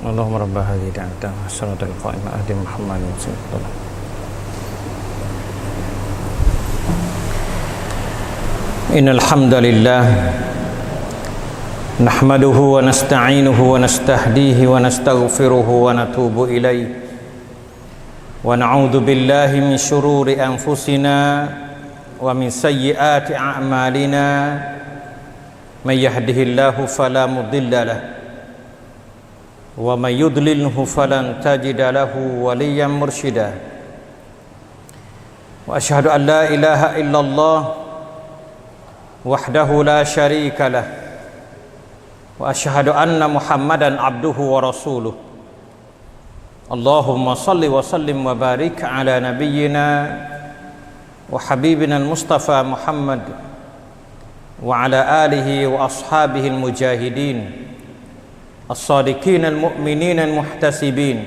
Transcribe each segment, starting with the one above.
اللهم رب هذه الدعوة الصلاة القائمة آت محمد وسلم. إن الحمد لله نحمده ونستعينه ونستهديه ونستغفره ونتوب إليه ونعوذ بالله من شرور أنفسنا ومن سيئات أعمالنا من يهده الله فلا مضل له ومن يضلله فلن تجد له وليا مرشدا وأشهد أن لا إله إلا الله وحده لا شريك له وأشهد أن محمدا عبده ورسوله اللهم صل وسلم وبارك على نبينا وحبيبنا المصطفى محمد وعلى آله وأصحابه المجاهدين الصادقين المؤمنين المحتسبين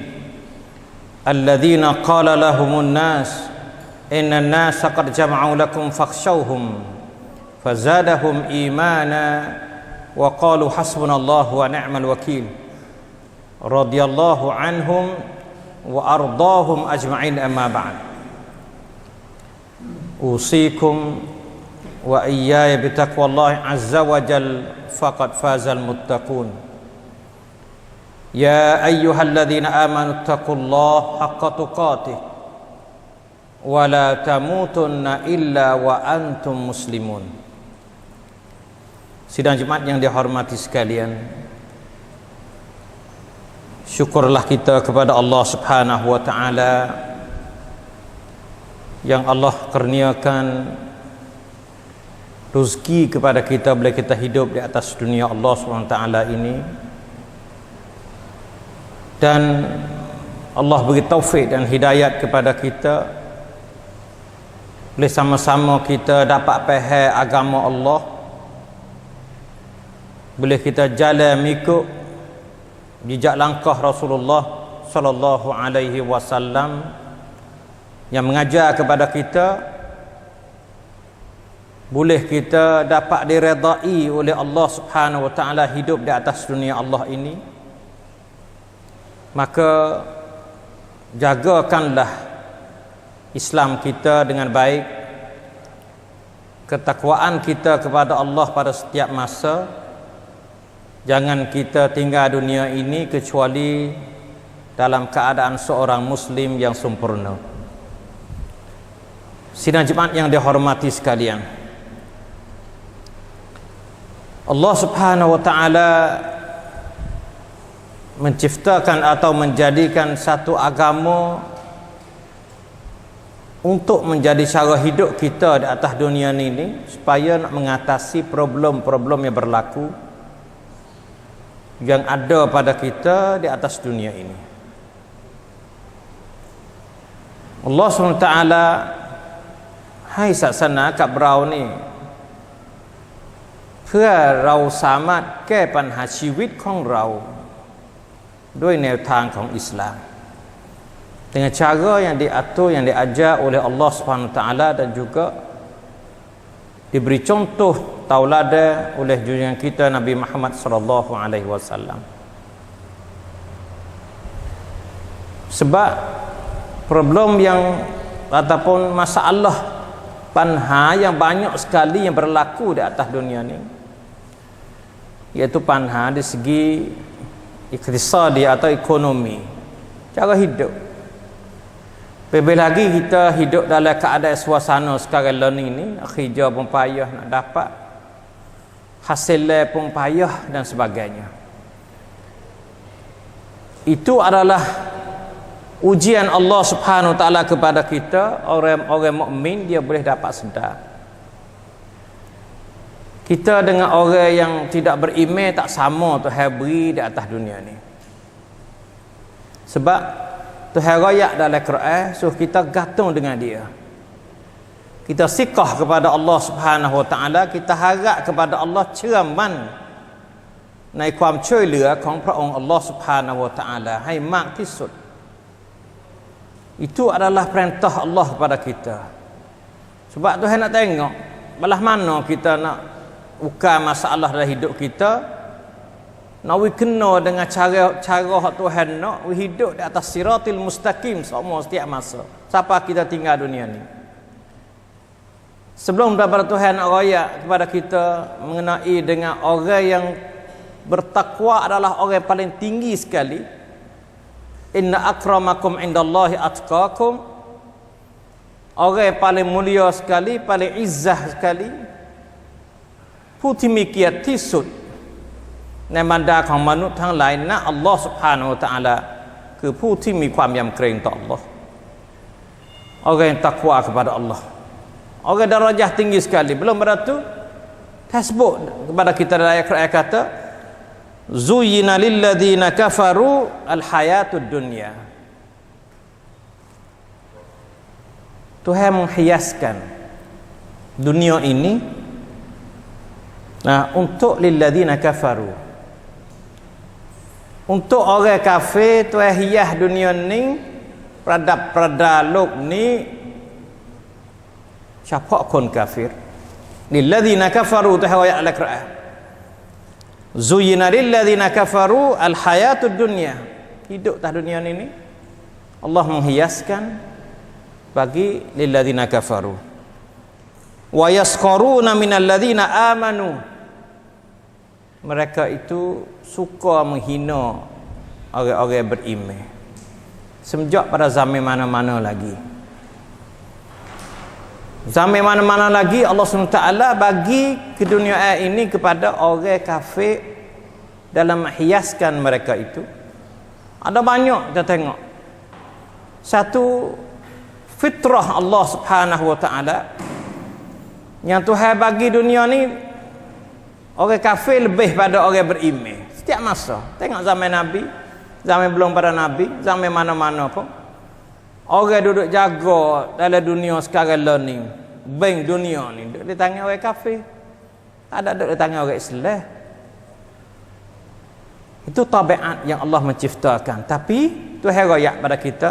الذين قال لهم الناس إن الناس قد جمعوا لكم فاخشوهم فزادهم إيمانا وقالوا حسبنا الله ونعم الوكيل رضي الله عنهم وأرضاهم أجمعين. أما بعد أوصيكم وإياي بتقوى الله عز وجل فقد فاز المتقون. يا أيها الذين آمنوا اتقوا الله حق تقاته ولا تموتن إلا وأنتم مسلمون. Sidang Jumat yang dihormati sekalian, syukurlah kita kepada Allah Subhanahu wa taala yang Allah kurniakan rezeki kepada kita bila kita hidup di atas dunia Allah Subhanahu wa taala ini, dan Allah beri taufik dan hidayat kepada kita boleh sama-sama kita dapat faham agama Allah, boleh kita jalan mengikut jejak langkah Rasulullah sallallahu alaihi wasallam yang mengajar kepada kita, boleh kita dapat diredai oleh Allah Subhanahu wa taala hidup di atas dunia Allah ini. Maka jagakanlah Islam kita dengan baik, ketakwaan kita kepada Allah pada setiap masa. Jangan kita tinggal dunia ini kecuali dalam keadaan seorang muslim yang sempurna. Sidang Jumat yang dihormati sekalian, Allah Subhanahu wa taala menciptakan atau menjadikan satu agama untuk menjadi cara hidup kita di atas dunia ini, supaya nak mengatasi problem-problem yang berlaku yang ada pada kita di atas dunia ini. Allah SWTให้ศาสนากับเรานี่เพื่อเราสามารถแก้ปัญหาชีวิตของเราด้วยแนวทางของอิสลาม dengan cara yang diatur, yang diajar oleh Allah Subhanahu Wa Taala, dan juga diberi contoh tauladan oleh junjungan kita Nabi Muhammad sallallahu alaihi wasallam. Sebab problem yang ataupun masalah panha yang banyak sekali yang berlaku di atas dunia ni, iaitu panha di segi iktisadi atau ekonomi, cara hidup. Lebih lagi kita hidup dalam keadaan suasana sekarang learning ni, kerja pun payah nak dapat, hasil pun payah dan sebagainya. Itu adalah ujian Allah Subhanahu wa taala kepada kita. Orang-orang mukmin dia boleh dapat sedar. Kita dengan orang yang tidak beriman tak sama Tuhan beri di atas dunia ni. Sebab Tuhan rakyat dalam Quran suruh kita gantung dengan dia. Kita sikah kepada Allah Subhanahu wa taala, kita harap kepada Allah ceraman ในความช่วยเหลือของพระองค์ Allah Subhanahu wa taala ให้มากที่สุด. Itu adalah perintah Allah kepada kita. Sebab Tuhan nak tengok belah mana kita nak ukar masalah dalam hidup kita, nak we kena dengan cara Tuhan nak we hidup di atas siratil mustaqim semua setiap masa siapa kita tinggal dunia ni. Sebelum daripada Tuhan nak royak kepada kita mengenai dengan orang yang bertakwa adalah orang yang paling tinggi sekali. Inna akramakum indallahi atqakum. Orang yang paling mulia sekali, paling izzah sekali. Putimikiat tisut ในบรรดาของมนุษย์ทั้งหลายนะอัลลอฮ์ سبحانه และ تعالى คือผู้ที่มีความยำเกรงต่ออัลลอฮ์ orang yang takwa kepada Allah, orang darajah tinggi sekali. Belum beratu tasbuk kepada kita dalam ayat kata zuyyina lil ladzina kafaru al hayatud dunya. Tuhan menghiaskan dunia ini untuk lil ladzina kafaru, untuk orang kafir. Tuhan hias dunia ni perada lok ni siapa kon kafir. Lil ladzina kafaru tu ayat al-Quran. Zuyyina lil ladzina kafaru al hayatud dunya. Hidup tah dunia ni Allah menghiaskan bagi lil ladzina kafaru. Wa yaskharuna minal ladzina amanu. Mereka itu suka menghina orang-orang beriman. Semenjak pada zaman mana-mana lagi. Zaman mana-mana lagi Allah SWT bagi ke dunia ini kepada orang kafir dalam menghiaskan mereka itu. Ada banyak kita tengok. Satu fitrah Allah Subhanahu Wa Taala yang Tuhan bagi dunia ni. Orang kafir lebih pada orang beriman setiap masa. Tengok zaman Nabi, zaman belum pada Nabi, zaman mana-mana pun orang duduk jaga dalam dunia sekarang learning bank dunia ni duduk di tangan orang kafir, tak ada duduk di tangan orang Islam. Itu tabiat yang Allah menciptakan. Tapi Tuhan royak pada kita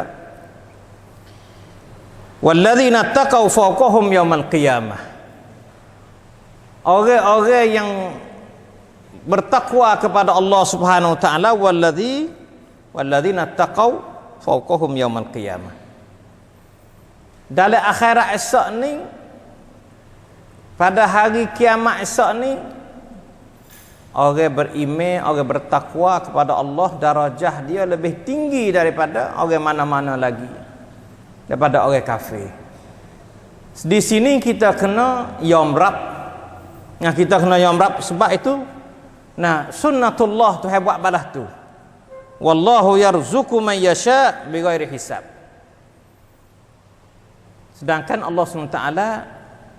walladzina taqaw fawqahum yaumal qiyamah. Orang-orang yang bertakwa kepada Allah Subhanahu Wa Taala walladzina taqaw fawqahum yaumal qiyamah. Dalam akhirat esok ni, pada hari kiamat esok ni, orang beriman, orang bertakwa kepada Allah, darajah dia lebih tinggi daripada orang mana-mana lagi, daripada orang kafir. Di sini kita kena yomrab. Kita kena yomrab sebab itu sunnatullah Tuhan buat balas tu. Wallahu yarzuqu man yasha bighairi hisab. Sedangkan Allah SWT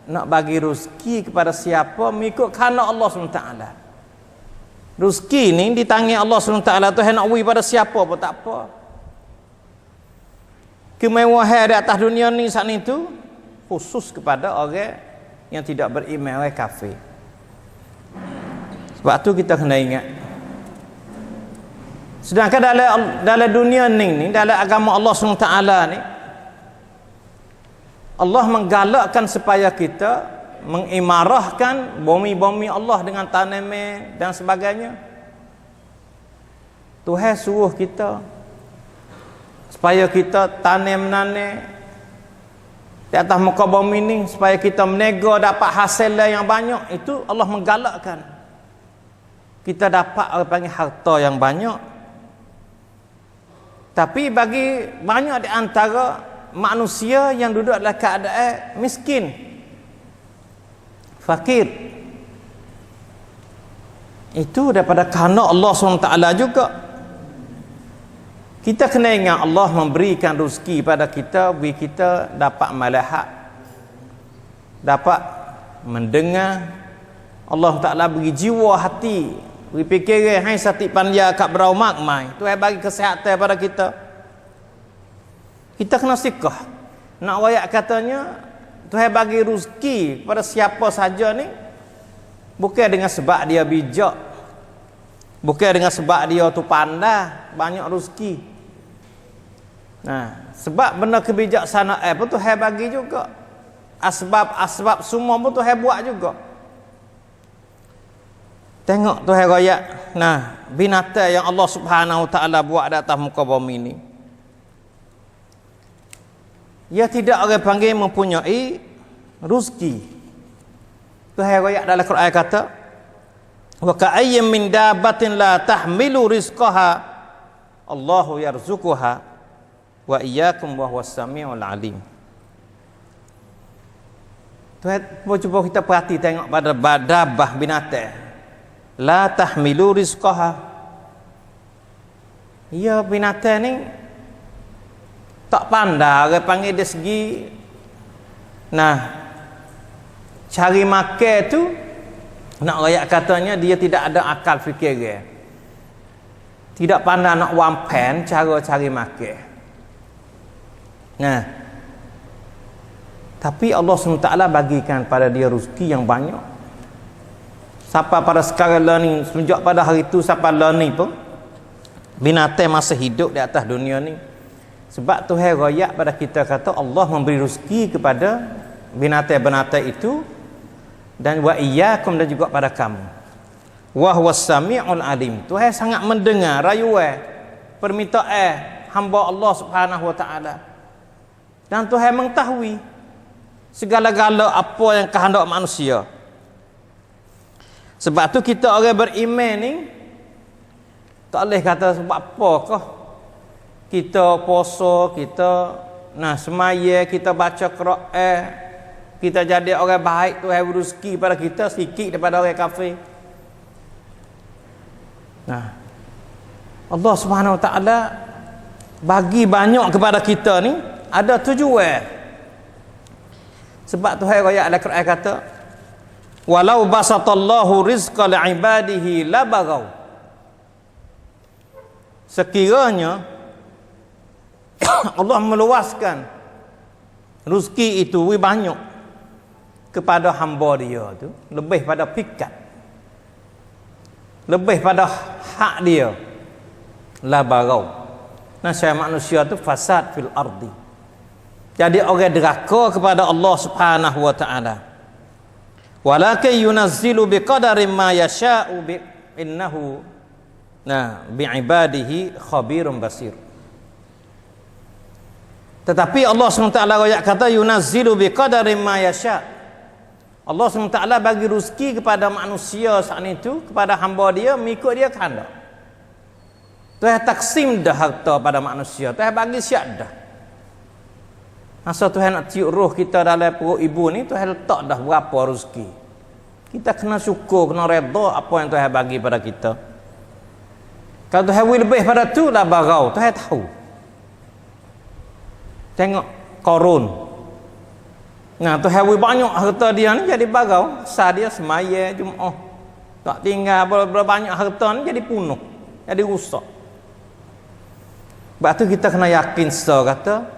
nak bagi rezeki kepada siapa mengikut kerana Allah SWT. Rezeki ni di tangan Allah SWT. Tuhan nak beri pada siapa pun tak apa. Kemewahan di atas dunia ni saat itu khusus kepada orang yang tidak beriman, orang kafir. Sebab tu kita kena ingat. Sedangkan dalam dunia ni, dalam agama Allah SWT ni, Allah menggalakkan supaya kita mengimarahkan bumi-bumi Allah dengan tanaman dan sebagainya. Tuhan suruh kita supaya kita tanam-nanam di atas muka bumi ni, supaya kita menega dapat hasil yang banyak. Itu Allah menggalakkan kita dapat orang panggil harta yang banyak. Tapi bagi banyak di antara manusia yang duduk dalam keadaan miskin, fakir, itu daripada kerana Allah SWT juga. Kita kena ingat Allah memberikan rezeki pada kita, bagi kita dapat melihat, dapat mendengar. Allah Ta'ala beri jiwa hati, beri fikiran, hai sati panja kat berau makmai. Tuhan bagi kesihatan pada kita. Kita kena sikah. Nak wayak katanya Tuhan bagi rezeki pada siapa saja ni bukan dengan sebab dia bijak, bukan dengan sebab dia tu pandai banyak rezeki. Sebab benda kebijaksanaan pun Tuhan bagi juga. Asbab-asbab semua pun Tuhan buat juga. Tengok Tuhan royak binatang yang Allah Subhanahu wa taala buat di atas muka bumi ini, ia tidak orang panggil mempunyai rezeki. Tuhan ayat dalam Quran kata, wa ka'ayyim min dabbatin la tahmilu rizqaha Allahu yarzuquha wa iyyakum wa huwas samiul alim. Tuhan, cuba kita perhati tengok pada dabah binatang, la tahmilu rizqaha. Ya, binatang ni tak pandai orang panggil dari segi cari makan tu, nak rakyat katanya dia tidak ada akal fikir dia, tidak pandai nak wampen cara cari makan. Tapi Allah SWT bagikan pada dia rezeki yang banyak. Sampai pada sekarang ni, semenjak pada hari itu sampai ni pun binatang masih hidup di atas dunia ni. Sebab Tuhan royak pada kita kata Allah memberi rezeki kepada binatang-binatang itu, dan wa iyyakum, dan juga pada kamu. Wa huwas samiul alim. Tuhan sangat mendengar rayuan permintaan hamba Allah Subhanahu wa taala. Dan Tuhan mengetahui segala-gala apa yang kehendak manusia. Sebab tu kita orang beriman ni tak boleh kata sebab apakah kita puasa, kita semaya, kita baca Quran, kita jadi orang baik, Tuhan beri rezeki pada kita sedikit daripada orang kafir. Allah Subhanahu wa taala bagi banyak kepada kita ni ada tujuan. Sebab Tuhan ayat Al-Quran kata, walau basatallahu rizqa li'ibadihi labaghaw. Sekiranya Allah meluaskan rezeki itu banyak kepada hamba dia tu, lebih pada pikat, lebih pada hak dia, labaghaw. Nasib manusia tu fasad fil ardi, jadi orang deraka kepada Allah Subhanahu wa taala. Walakin yunazzilu biqadarin ma yasha'u innahu bi'ibadihi khabirun basir. Tetapi Allah SWT ayat kata yunazzilu biqadarin ma yasha'. Allah SWT bagi rezeki kepada manusia saat itu, kepada hamba dia, mengikut dia kehendak. Tuhan taksim dah harta pada manusia, Tuhan bagi siap dah. Masa Tuhan nak tiup roh kita dalam perut ibu ni, Tuhan letak dah berapa rezeki. Kita kena syukur, kena redha apa yang Tuhan bagi pada kita. Kalau Tuhan lebih pada tu lah barau, Tuhan tahu. Tengok Qarun. Tuhan banyak harta dia ni jadi barau, sah dia semaya Jumaat. Tak tinggal berapa banyak harta ni jadi punah, jadi rusak. Sebab tu kita kena yakin kata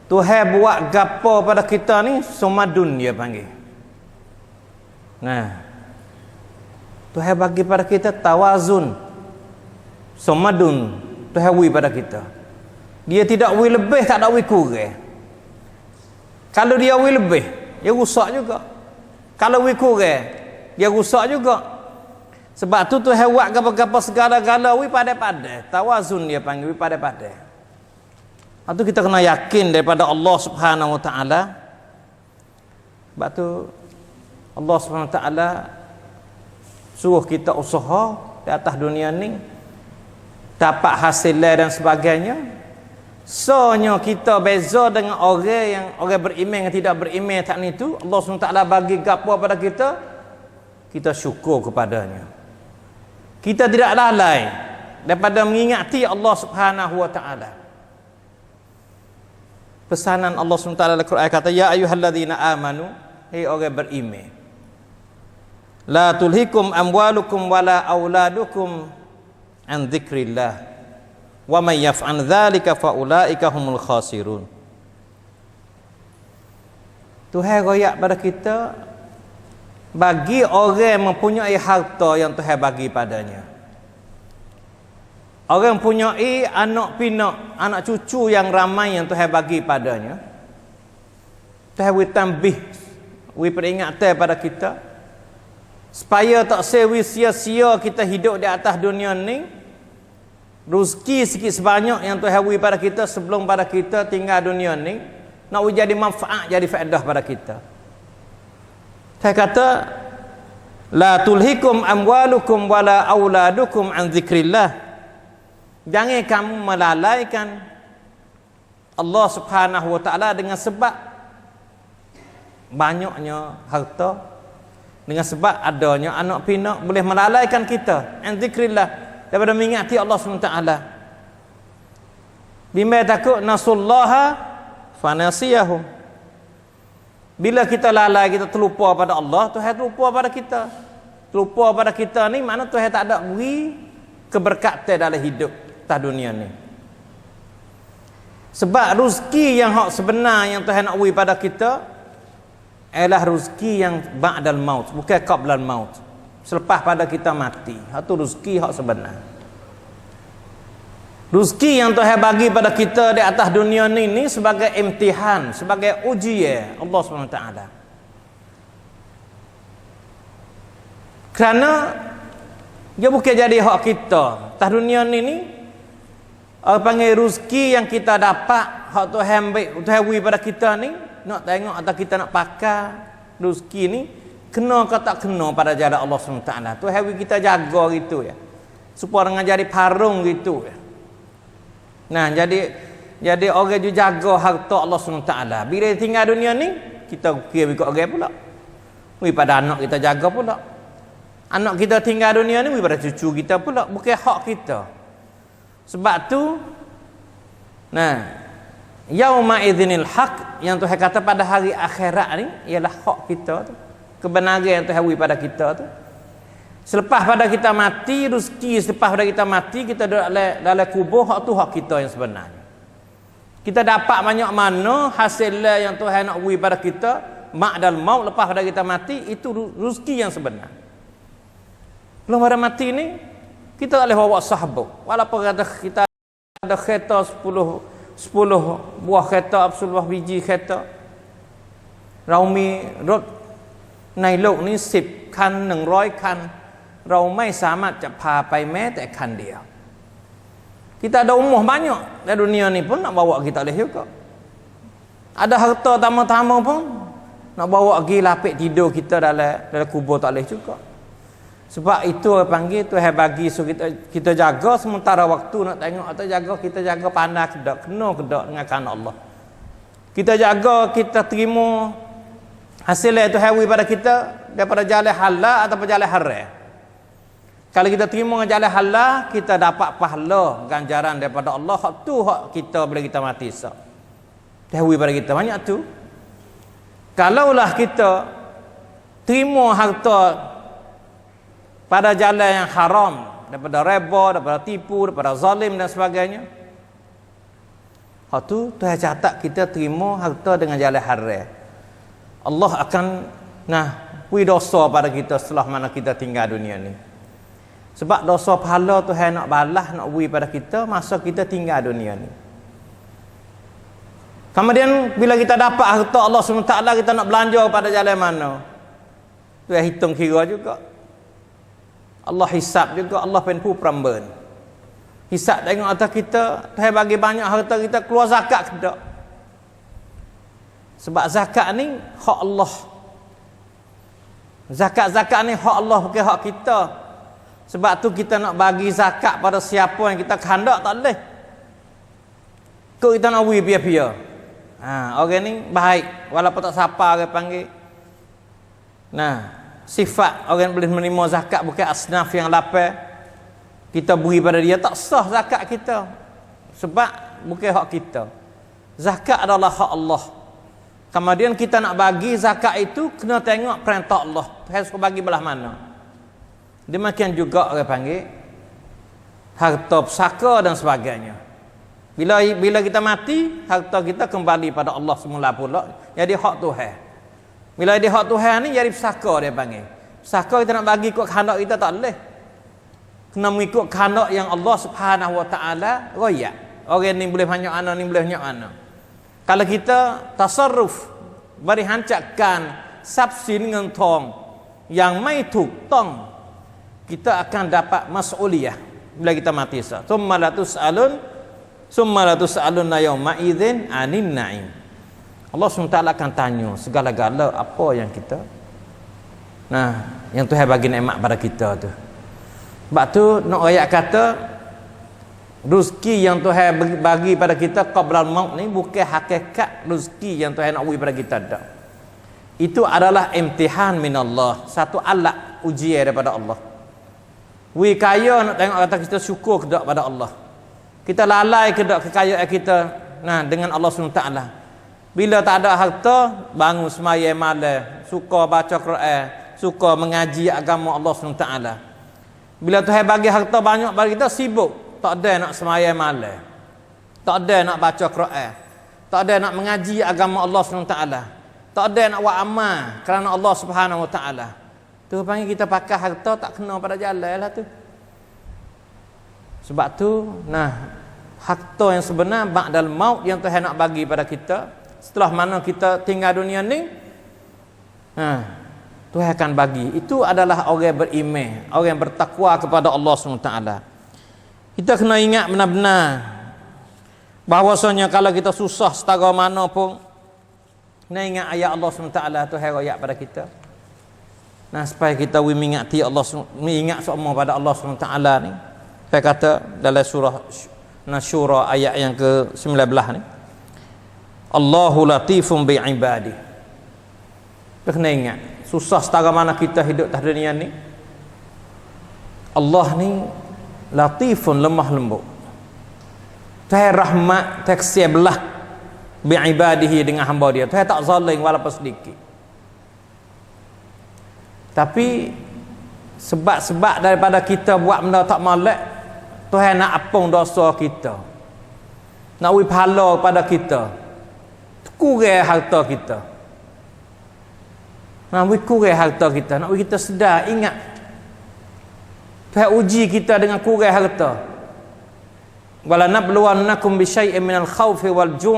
Tuhan buat gapo pada kita ni somadun dia panggil. Tuhan bagi pada kita tawazun. Somadun Tuhan bagi pada kita. Dia tidak wi lebih, tak ada wi kurang. Kalau dia wi lebih, dia rusak juga. Kalau wi kurang, dia rusak juga. Sebab tu Tuhan buat apa-apa segala-gala wi pada-pada. Tawazun dia panggil wi pada-pada. Itu kita kena yakin daripada Allah Subhanahu wa taala. Sebab tu Allah Subhanahu wa taala suruh kita usaha di atas dunia ni, dapat hasil dan sebagainya. Soalnya kita beza dengan orang beriman yang tidak beriman tak ni tu. Allah SWT bagi gapo pada kita, kita syukur kepadanya. Kita tidak lalai daripada mengingati Allah Subhanahu wa taala. Pesanan Allah SWT dalam Al-Quran kata, ya ayyuhalladzina amanu, hei orang beriman, la tulhikum amwalukum wala auladukum an dzikrillah. Wa may yaf'al dzalika fa ulaika humul khasirun. Tuhan royak pada kita, bagi orang mempunyai harta yang Tuhan bagi padanya, orang mempunyai anak pinak, anak cucu yang ramai yang Tuhan bagi padanya, Tuhan beri tambih, beri peringatan pada kita, supaya tak sia-sia kita hidup di atas dunia ni. Rezeki sikit sebanyak yang Tuhan beri pada kita sebelum pada kita tinggal dunia ni, nak jadi manfaat, jadi faedah pada kita. Saya kata, la tulhikum amwalukum wala auladukum an zikrillah. Jangan kamu melalaikan Allah Subhanahu wa taala dengan sebab banyaknya harta, dengan sebab adanya anak pinak boleh melalaikan kita an zikrillah, daripada mengingati Allah SWT. Bima takut nasullaha fanasiyahum. Bila kita lalai, kita terlupa pada Allah, Tuhan terlupa pada kita. Terlupa pada kita ni makna Tuhan tak ada beri keberkatan dalam hidup atas dunia ni. Sebab rezeki yang hak sebenar yang Tuhan nak beri pada kita ialah rezeki yang ba'dal maut, bukan qablal maut. Selepas pada kita mati. Itu rezeki hak sebenar. Rezeki yang Tuhan bagi pada kita di atas dunia ni sebagai imtihan, sebagai ujian Allah SWT. Kerana dia bukan jadi hak kita. Atas dunia ni orang panggil rezeki yang kita dapat, hak Tuhan beri pada kita ni, nak tengok atau kita nak pakai rezeki ni kena ke tak kena pada jalan Allah SWT. Tuhan beri kita jaga gitu ya, supaya dengan jadi parung gitu ya. Nah, jadi orang tu jaga harta Allah SWT. Bila tinggal dunia ni, kita kira ikut orang pula. Beri pada anak kita jaga pula. Anak kita tinggal dunia ni, beri pada cucu kita pula. Bukan hak kita. Sebab tu, nah, yauma idzinil haq, yang Tuhan kata pada hari akhirat ni ialah hak kita tu. Kebenaran yang Tuhan beri pada kita tu. Selepas pada kita mati, rezeki selepas pada kita mati, kita dalam kubur, hak tu hak kita yang sebenarnya. Kita dapat banyak mana hasilnya yang Tuhan nak beri pada kita ma'dal maut, lepas pada kita mati, itu rezeki yang sebenar. Belum pada mati ni, kita tak boleh bawa sahabat. Walaupun kita ada kereta 10 buah kereta, 10 biji kereta. Raumi rถในโลกนี้10 คัน 100 คัน เราไม่สามารถจะพาไปแม้แต่คันเดียว. Kita ada umur banyak di dunia ni pun nak bawa kita boleh juga. Ada harta tama-tama pun nak bawa pergi lapik tidur kita dalam kubur tak boleh juga. Sebab itu orang panggil Tuhan bagi so kita jaga sementara waktu, nak tengok atau jaga, kita jaga pandai kedak, kena kedak dengan kanan Allah. Kita jaga, kita terima hasil yang Tuhan beri pada kita daripada jalan halal ataupun jalan haram. Kalau kita terima dengan jalan halal, kita dapat pahala ganjaran daripada Allah. Hak tu hak kita bila kita mati esok. Tuhan beri pada kita banyak tu. Kalaulah kita terima harta pada jalan yang haram, daripada riba, daripada tipu, daripada zalim dan sebagainya, hak tu Tuhan catat kita terima harta dengan jalan haram. Allah akan beri dosa pada kita setelah mana kita tinggal dunia ni. Sebab dosa pahala Tuhan nak balas, nak beri pada kita masa kita tinggal dunia ni. Kemudian bila kita dapat harta Allah SWT, kita nak belanja pada jalan mana? Tuhan hitung kira juga. Allah hisap juga, Allah penpu peramban. Hisap tengok atas kita, Tuhan bagi banyak harta kita, keluar zakat ke tak? Sebab zakat ni hak Allah. Zakat ni hak Allah, bukan hak kita. Sebab tu kita nak bagi zakat pada siapa yang kita kehendak tak boleh. Kau kita nak beri pia-pia. Orang ni baik, walaupun tak siapa orang panggil. Sifat orang boleh menerima zakat bukan asnaf yang lapar, kita beri pada dia, tak sah zakat kita. Sebab bukan hak kita. Zakat adalah hak Allah. Kemudian kita nak bagi zakat itu kena tengok perintah Allah. Tuhan suruh bagi belah mana. Demikian juga orang panggil harta pusaka dan sebagainya. Bila kita mati, harta kita kembali pada Allah semula pula. Jadi hak Tuhan. Bila dia hak Tuhan ni jadi pusaka dia panggil. Pusaka kita nak bagi ikut kehendak kita tak boleh. Kena mengikut kehendak yang Allah Subhanahu Wa Taala royak. Orang ni boleh banyak ana, ni boleh banyak ana. Kalau kita tasarruf beri hancakkan sabsin dengan tong yang maiถูกต้อง kita akan dapat mas'uliyah bila kita mati. Summa la tus'alun yawma idzin 'anin na'im. Allah SWT akan tanya segala-gala apa yang kita yang Tuhan bagi nikmat pada kita tu. Sebab tu nak ayat kata rezeki yang Tuhan bagi pada kita qabla maut ni bukan hakikat rezeki yang Tuhan nak bagi pada kita dah. Itu adalah imtihan min Allah, satu alat ujian daripada Allah. We kaya nak tengok kata kita syukur ke tak pada Allah. Kita lalai ke tak kekayaan kita dengan Allah SWT. Bila tak ada harta, bangun sembahyang malam, suka baca Quran, suka mengaji agama Allah SWT. Bila Tuhan bagi harta banyak bagi kita, sibuk, tak ada nak sembahyang malam, tak ada nak baca Quran, tak ada nak mengaji agama Allah SWT, tak ada nak buat amal kerana Allah Subhanahu Wa Taala. Tu panggil kita pakai harta tak kena pada jalan lah tu. Sebab tu harta yang sebenar ba'dal maut yang Tuhan nak bagi pada kita setelah mana kita tinggal dunia ni, Tuhan akan bagi. Itu adalah orang beriman, orang yang bertakwa kepada Allah SWT. Kita kena ingat benar-benar bahawasanya kalau kita susah setara mana pun, kena ingat ayat Allah SWT Tuhan ayat pada kita. Supaya kita mengingati Allah, mengingat semua pada Allah SWT ni. Saya kata dalam surah Syura ayat yang ke-19 ni, Allahu latifun bi'ibadi. Kita kena ingat susah setara mana kita hidup di dunia ni, Allah ni latifun, lemah lembut. Tuhan rahmat, Tuhan kasih belah bi'ibadihi, dengan hamba dia. Tuhan tak zalim walaupun sedikit. Tapi sebab-sebab daripada kita buat benda tak molek, Tuhan nak apung dosa kita, nak beri pahala pada kita, kurang harta kita, nak beri kurang harta kita, nak beri kita sedar, ingat Tuhan uji kita dengan kurang harta. Wala nabluwannakum bi syai'in minal khaufi wal ju'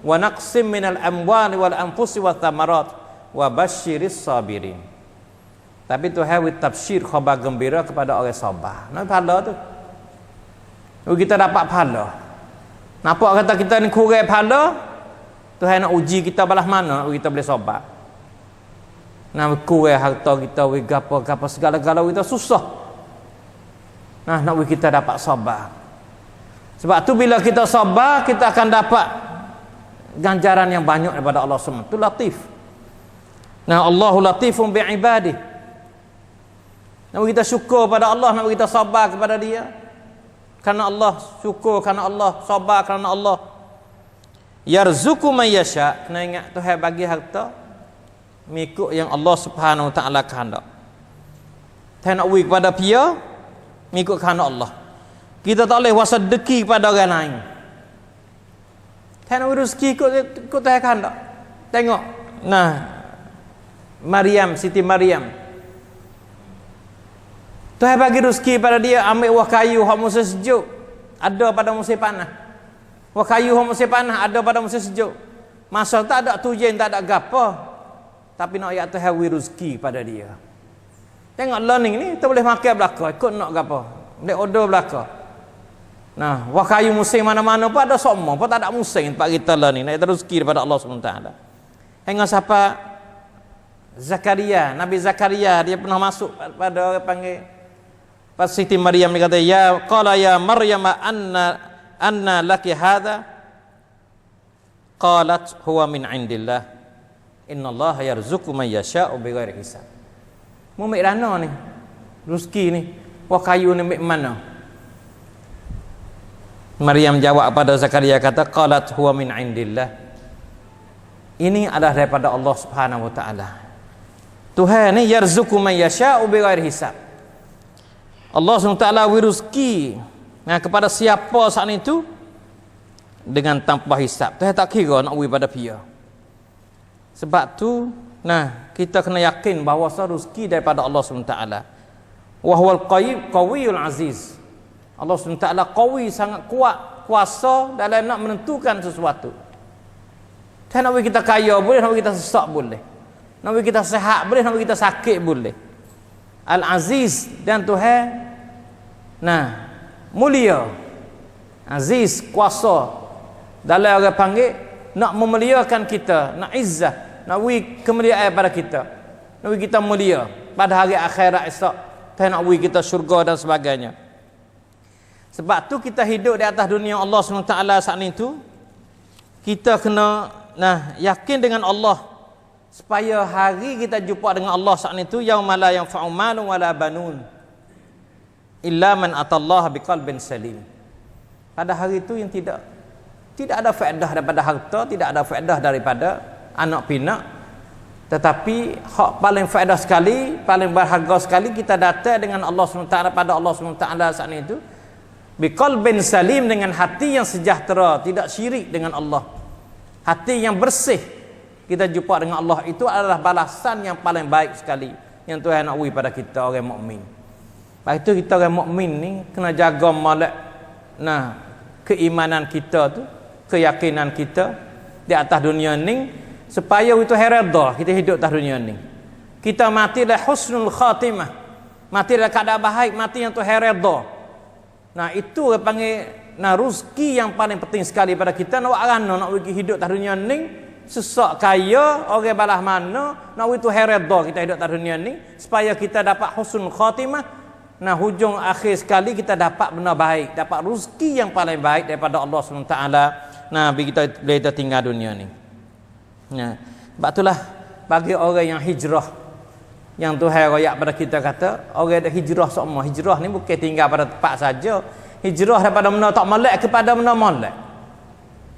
wa naqsim minal amwali wal anfusi wath thamarat wa basyiris sabirin. Tapi Tuhan beri tafsir khabar gembira kepada orang sabar. Nak pahala tu, kita dapat pahala. Nampak kata kita ni kurang pahala, Tuhan nak uji kita balas mana kita boleh sabar. Nak kurang harta kita, gapo-gapo segala-gala kita susah. Nak kita dapat sabar. Sebab tu bila kita sabar, kita akan dapat ganjaran yang banyak daripada Allah SWT. Itu latif. Allahu latifun bi'ibadih. Nak kita syukur pada Allah, nak kita sabar kepada dia. Karena Allah, syukur karena Allah, sabar karena Allah. Yarzuqu man yasha. Kena ingat Tuhan bagi harta mengikut yang Allah Subhanahu Wa Taala kehendak. Tuhan nak beri kepada dia mengikut kehendak Allah. Kita tak boleh wasedeki kepada orang lain. Tuhan nak beri rezeki ikut Tuhan kehendak. Tengok Maryam, Siti Maryam, Tuhan bagi rezeki pada dia, ambil buah kayu hak musim sejuk, ada pada musim panas. Buah kayu hak musim panas ada pada musim sejuk. Masa tak ada tujen, tak ada gapo, tapi nak ayat Tuhan beri rezeki pada dia. Tengok learning ni, kita boleh makan belaka, ikut nak gapo, boleh order belaka. Buah kayu musim mana-mana pun ada semua, pun tak ada musim tempat kita learning, nak rezeki daripada Allah SWT. Tengok siapa Zakaria, Nabi Zakaria, dia pernah masuk pada orang panggil pas Siti Maryam, dia kata, ya qala ya Maryam anna laki hadha, qalat huwa min indillah innallaha yarzuqu man yasha'u bighairi hisab. Mu mik rana ni rezeki ni, wah kayu ni mik mana? Maryam jawab pada Zakaria, kata qalat huwa min indillah, ini adalah daripada Allah Subhanahu Wa Taala. Tuhan ni yarzuqu man yasha'u bighairi hisab. Allah SWT beri rezeki kepada siapa saat itu dengan tanpa hisab. Tuhan tak kira nak beri pada dia. Sebab tu kita kena yakin bahawa rezeki daripada Allah SWT. Wa huwal qawiyul aziz. Allah SWT qawi, sangat kuat, kuasa dalam nak menentukan sesuatu. Tuhan nak beri kita kaya boleh, nak beri kita sesak boleh, nak beri kita sihat boleh, nak beri kita sakit boleh. Al-Aziz, dan Tuhan mulia. Aziz, kuasa. Dalam orang panggil nak memuliakan kita, nak izzah, nak beri kemuliaan pada kita, nak beri kita mulia pada hari akhirat esok, Tuhan nak beri kita syurga dan sebagainya. Sebab tu kita hidup di atas dunia Allah SWT saat itu, kita kena yakin dengan Allah, supaya hari kita jumpa dengan Allah saat itu, yauma la yanfa'u malun wala banun illa man atallaha biqalbin salim. Pada hari itu yang tidak ada faedah daripada harta, tidak ada faedah daripada anak pinak, tetapi hak paling faedah sekali, paling berharga sekali, kita datang dengan Allah SWT, pada Allah SWT saat itu biqalbin salim, dengan hati yang sejahtera, tidak syirik dengan Allah, hati yang bersih. Kita jumpa dengan Allah, itu adalah balasan yang paling baik sekali yang Tuhan nak beri pada kita orang mukmin. Lepas itu kita orang mukmin ni kena jaga molek keimanan kita tu, keyakinan kita di atas dunia ni, supaya itu redha kita hidup atas dunia ni. Kita mati dah husnul khatimah, mati dah keadaan baik, mati yang tu redha. Itu orang panggil rezeki yang paling penting sekali pada kita. Nak pergi hidup atas dunia ni, sesak kaya, orang balah mana, nak itu redha kita hidup atas dunia ni, supaya kita dapat husnul khatimah. Hujung akhir sekali kita dapat benda baik, dapat rezeki yang paling baik daripada Allah SWT. Bagi kita tinggal dunia ni. Sebab itulah bagi orang yang hijrah, yang Tuhan royak pada kita, kata orang yang hijrah semua. Hijrah ni bukan tinggal pada tempat saja. Hijrah daripada benda tak molek kepada benda molek.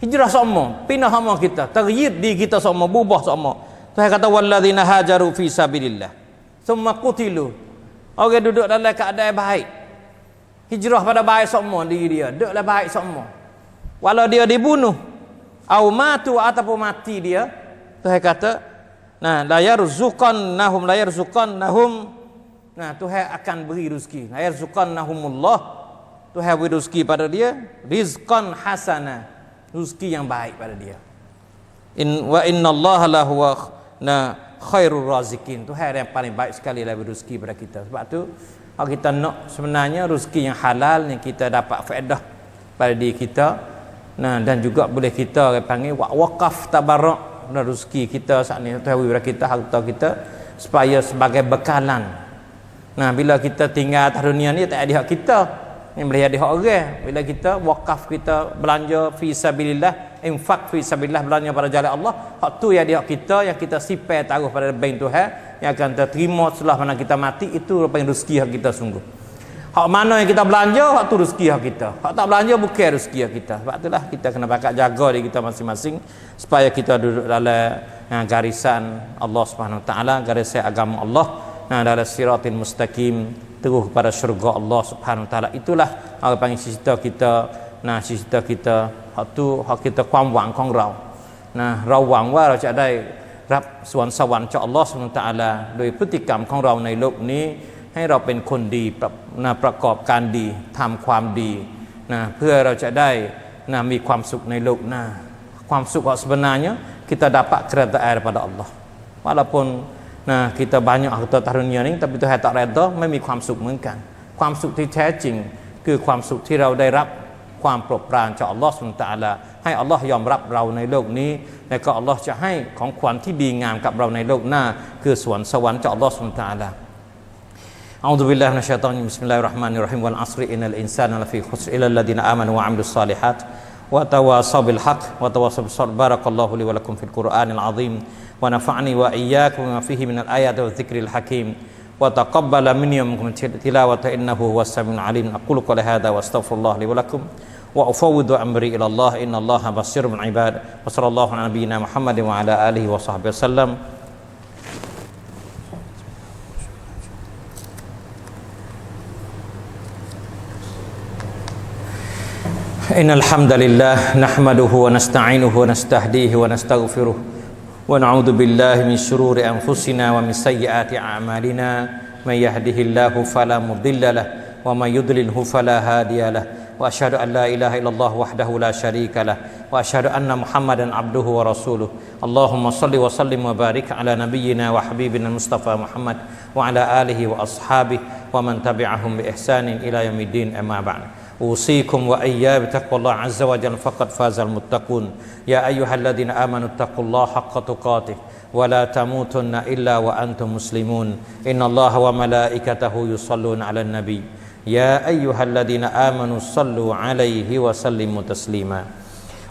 Hijrah semua, pindah semua kita, taghyir di kita semua, berubah semua. Tuhan kata walladzina hajaru fi sabilillah thumma qutilu. Orang duduk dalam keadaan baik, hijrah pada baik semua diri dia, duduklah baik semua. Walau dia dibunuh, au matu, ataupun mati dia, Tuhan kata la yarzuqannahum Tuhan akan beri rezeki. La yarzuqannahumullah, Tuhan beri rezeki pada dia, rizqan hasana, rezeki yang baik pada dia. Wa innallaha lahuwa khairur razikin, Tuhan yang paling baik sekali lah rezeki pada kita. Sebab tu kalau kita nak sebenarnya rezeki yang halal, yang kita dapat faedah pada diri kita, dan juga boleh kita panggil wakaf tabarruk, rezeki kita saat ni Tuhan beri pada kita, harta kita, supaya sebagai bekalan. Bila kita tinggal atas dunia ni, tak ada hak kita, yang boleh ada hak orang. Bila kita wakaf, kita belanja fi sabilillah, infak fi sabilillah, belanja pada jalan Allah, hak tu yang dia hak kita, yang kita sipai taruh pada bank Tuhan, yang akan terima setelah mana kita mati. Itu rupanya rezeki hak kita sungguh. Hak mana yang kita belanja, hak tu rezeki hak kita. Hak tak belanja bukan rezeki hak kita. Sebab itulah kita kena bakat jaga diri kita masing-masing, supaya kita duduk dalam garisan Allah Subhanahu Wa Taala, garisan agama Allah, dalam siratul mustaqim, terus kepada syurga Allah Subhanahu Wa Taala. Itulah orang panggil cita kita, cita kita hak tu hak kita ความหวังของเรา เราหวังว่าเราจะได้รับสวรรค์จากอัลเลาะห์ซุบฮานะฮูวะตะอาลาโดยพฤติกรรมของเราในโลกนี้ ให้เราเป็นคนดีประกอบการดีทำความดีเพื่อเราจะได้มีความสุขในโลกหน้า ความสุขsebenarnya kita dapat keredaan daripada Allah. Walaupun kita banyak harta dunia ni, tapi Tuhan tak redha, ไม่มีความสุขเหมือนกัน ความสุขที่แท้จริงคือความสุขที่เราได้รับความโปรดปรานจากอัลลอฮฺซุบฮานะฮูวะตะอาลา ให้อัลลอฮ์ยอมรับเราในโลกนี้ และก็อัลลอฮ์จะให้ของขวัญที่ดีงามกับเราในโลกหน้า คือสวรรค์จากอัลลอฮ์ซุบฮานะฮูวะตะอาลา أعوذ بالله من الشيطان الرجيم بسم الله الرحمن الرحيم والعصر إن الإنسان لفي خسر إلا الذين آمنوا وعملوا الصالحات وتواصوا بالحق وتواصوا بالصبر بارك الله لي ولكم في القرآن العظيم ونفعني وإياكم بما فيه من الآيات والذكر الحكيم وتقبل مني ومنكم تلاوة إنه هو السميع العليم أقول قولي هذا وأستغفر الله لي ولكم وأفوض أمري إلى الله إن الله بصير بالعباد وصلى الله على نبينا محمد وعلى آله وصحبه وسلم. إن الحمد لله نحمده ونستعينه ونستهديه ونستغفره ونعوذ بالله من شرور أنفسنا ومن سيئات أعمالنا من يهده الله فلا مضل له ومن يضلله فلا هادي له wa asyhadu an la ilaha illallah wahdahu la syarikalah wa asyhadu anna Muhammadan abduhu wa rasuluh. Allahumma salli wa sallim wa barik ala nabiyyina wa habibina Mustafa Muhammad wa ala alihi wa ashabihi wa man tabi'ahum bi ihsanin ila yaumiddin, amma ba'd. أوصيكم وإياي بتقوى الله عز وجل فقد فاز المتقون يا أيها الذين آمنوا اتقوا الله حق تقاته ولا تموتن إلا وأنتم مسلمون إن الله وملائكته يصلون على النبي يا أيها الذين آمنوا صلوا عليه وسلموا تسليما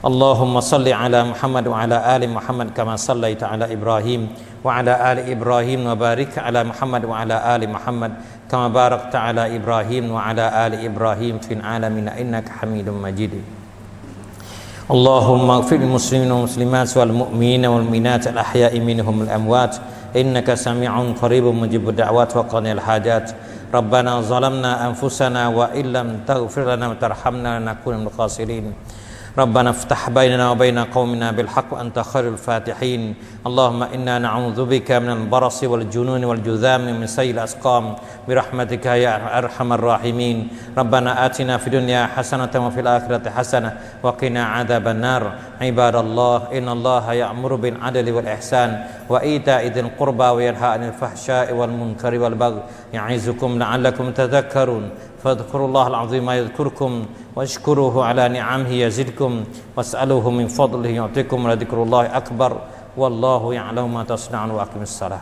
اللهم صل على محمد وعلى آل محمد كما صليت على إبراهيم وعلى آل إبراهيم وبارك على محمد وعلى آل محمد كما باركت على إبراهيم وعلى آل إبراهيم في العالمين إنك حميد مجيد اللهم اغفر للمسلمين والمسلمات والمؤمنين والمؤمنات الأحياء منهم الأموات إنك سميع قريب مجيب الدعوات وقاضي الحاجات ربنا ظلمنا أنفسنا وإن لم تغفر لنا وترحمنا لنكون من الخاسرين ربنا افتح بيننا وبين قومنا بالحق وأنت خير الفاتحين اللهم إنا نعوذ بك من البرص والجنون والجذام من سيء الأسقام برحمتك يا أرحم الراحمين ربنا آتنا في الدنيا حسنة وفي الآخرة حسنة وقنا عذاب النار عباد الله إن الله يأمر بالعدل والإحسان وإيتاء ذي القربى وينهى عن الفحشاء والمنكر والبغي يعظكم لعلكم تذكرون فاذكروا الله العظيم يذكركم واشكروه على نعمه يزدكم واسألوه من فضله يعطيكم ولذكر الله أكبر والله يعلم ما تصنعون وأقم الصلاة